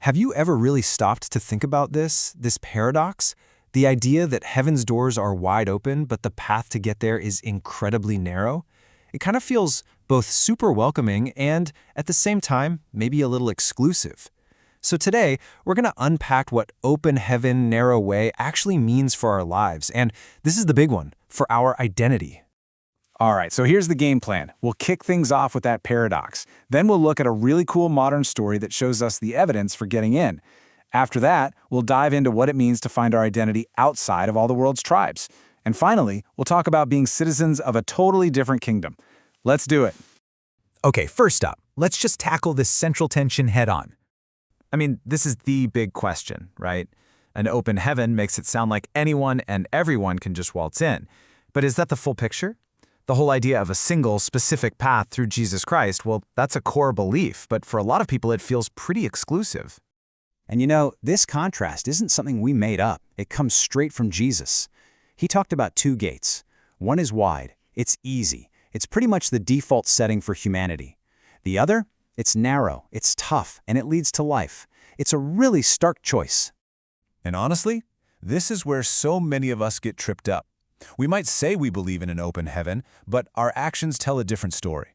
Have you ever really stopped to think about this paradox? The idea that heaven's doors are wide open, but the path to get there is incredibly narrow? It kind of feels both super welcoming and, at the same time, maybe a little exclusive. So today, we're going to unpack what open heaven, narrow way actually means for our lives, and this is the big one, for our identity. All right, so here's the game plan. We'll kick things off with that paradox. Then we'll look at a really cool modern story that shows us the evidence for getting in. After that, we'll dive into what it means to find our identity outside of all the world's tribes. And finally, we'll talk about being citizens of a totally different kingdom. Let's do it. Okay, first up, let's just tackle this central tension head-on. I mean, this is the big question, right? An open heaven makes it sound like anyone and everyone can just waltz in. But is that the full picture? The whole idea of a single, specific path through Jesus Christ, well, that's a core belief, but for a lot of people it feels pretty exclusive. And you know, this contrast isn't something we made up. It comes straight from Jesus. He talked about two gates. One is wide. It's easy. It's pretty much the default setting for humanity. The other? It's narrow, it's tough, and it leads to life. It's a really stark choice. And honestly, this is where so many of us get tripped up. We might say we believe in an open heaven, but our actions tell a different story.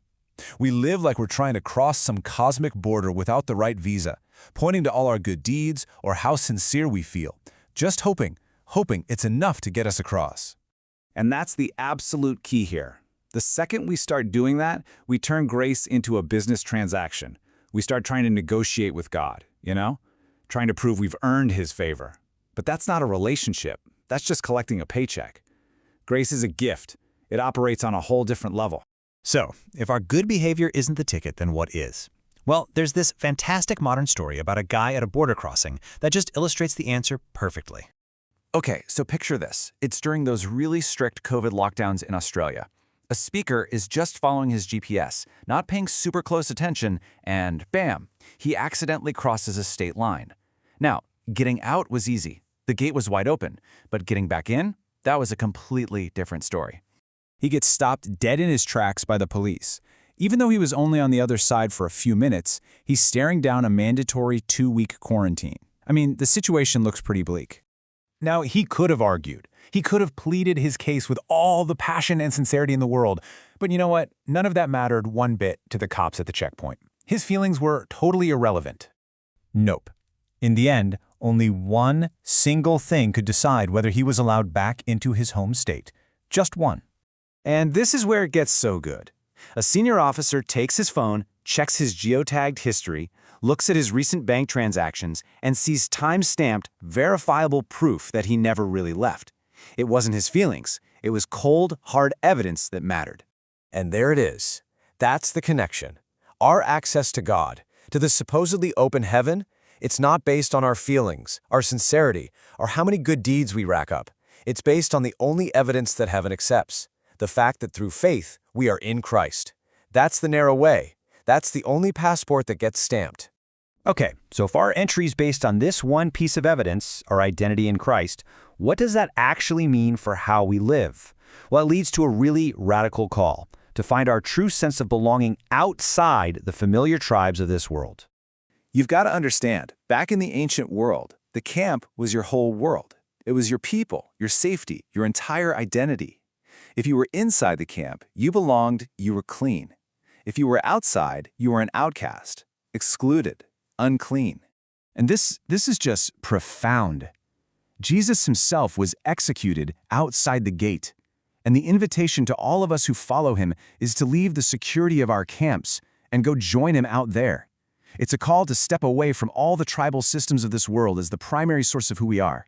We live like we're trying to cross some cosmic border without the right visa, pointing to all our good deeds or how sincere we feel, just hoping it's enough to get us across. And that's the absolute key here. The second we start doing that, we turn grace into a business transaction. We start trying to negotiate with God, trying to prove we've earned His favor. But that's not a relationship. That's just collecting a paycheck. Grace is a gift. It operates on a whole different level. So, if our good behavior isn't the ticket, then what is? Well, there's this fantastic modern story about a guy at a border crossing that just illustrates the answer perfectly. Okay, so picture this. It's during those really strict COVID lockdowns in Australia. A speaker is just following his GPS, not paying super close attention, and bam, he accidentally crosses a state line. Now, getting out was easy. The gate was wide open, but getting back in? That was a completely different story. He gets stopped dead in his tracks by the police. Even though he was only on the other side for a few minutes, he's staring down a mandatory 2-week quarantine. I mean, the situation looks pretty bleak. Now, he could have argued. He could have pleaded his case with all the passion and sincerity in the world. But you know what? None of that mattered one bit to the cops at the checkpoint. His feelings were totally irrelevant. Nope. In the end, only one single thing could decide whether he was allowed back into his home state. Just one. And this is where it gets so good. A senior officer takes his phone, checks his geotagged history, looks at his recent bank transactions, and sees time-stamped, verifiable proof that he never really left. It wasn't his feelings. It was cold, hard evidence that mattered. And there it is. That's the connection. Our access to God, to the supposedly open heaven, it's not based on our feelings, our sincerity, or how many good deeds we rack up. It's based on the only evidence that heaven accepts, the fact that through faith, we are in Christ. That's the narrow way. That's the only passport that gets stamped. Okay, so if our entry's based on this one piece of evidence, our identity in Christ, what does that actually mean for how we live? Well, it leads to a really radical call, to find our true sense of belonging outside the familiar tribes of this world. You've got to understand, back in the ancient world, the camp was your whole world. It was your people, your safety, your entire identity. If you were inside the camp, you belonged, you were clean. If you were outside, you were an outcast, excluded, unclean. And this is just profound. Jesus himself was executed outside the gate. And the invitation to all of us who follow him is to leave the security of our camps and go join him out there. It's a call to step away from all the tribal systems of this world as the primary source of who we are.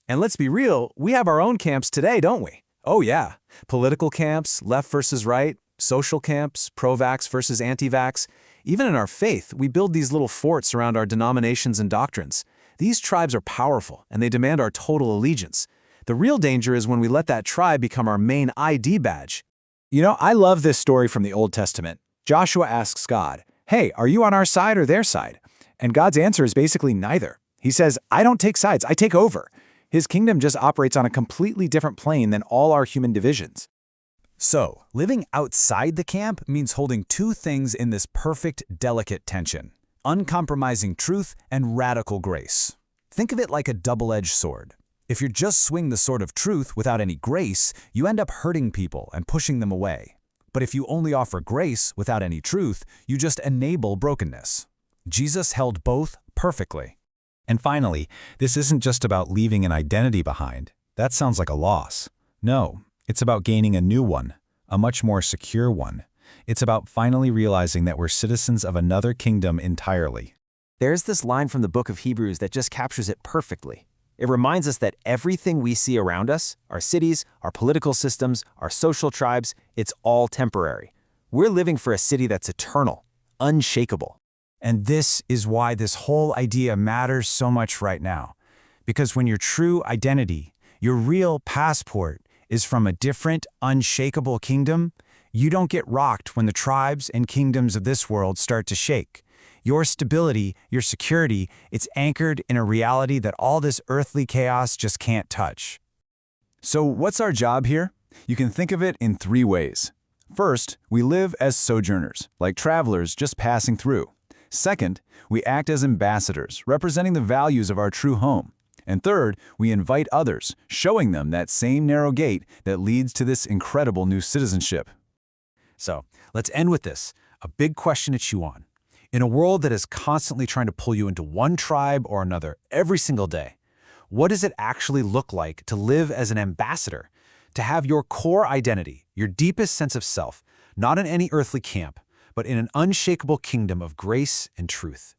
And let's be real, we have our own camps today, don't we? Oh yeah, political camps, left versus right, social camps, pro-vax versus anti-vax. Even in our faith, we build these little forts around our denominations and doctrines. These tribes are powerful, and they demand our total allegiance. The real danger is when we let that tribe become our main ID badge. I love this story from the Old Testament. Joshua asks God, "Hey, are you on our side or their side?" And God's answer is basically neither. He says, "I don't take sides, I take over." His kingdom just operates on a completely different plane than all our human divisions. So, living outside the camp means holding two things in this perfect, delicate tension. uncompromising truth and radical grace. Think of it like a double-edged sword. If you just swing the sword of truth without any grace, you end up hurting people and pushing them away. But if you only offer grace without any truth, you just enable brokenness. Jesus held both perfectly. And finally, this isn't just about leaving an identity behind. That sounds like a loss. No, it's about gaining a new one, a much more secure one. It's about finally realizing that we're citizens of another kingdom entirely. There's this line from the book of Hebrews that just captures it perfectly. It reminds us that everything we see around us, our cities, our political systems, our social tribes, it's all temporary. We're living for a city that's eternal, unshakable. And this is why this whole idea matters so much right now. Because when your true identity, your real passport, is from a different, unshakable kingdom, you don't get rocked when the tribes and kingdoms of this world start to shake. Your stability, your security, it's anchored in a reality that all this earthly chaos just can't touch. So what's our job here? You can think of it in 3 ways. First, we live as sojourners, like travelers just passing through. Second, we act as ambassadors, representing the values of our true home. And third, we invite others, showing them that same narrow gate that leads to this incredible new citizenship. So, let's end with this, a big question to chew on. In a world that is constantly trying to pull you into one tribe or another every single day, what does it actually look like to live as an ambassador? To have your core identity, your deepest sense of self, not in any earthly camp, but in an unshakable kingdom of grace and truth.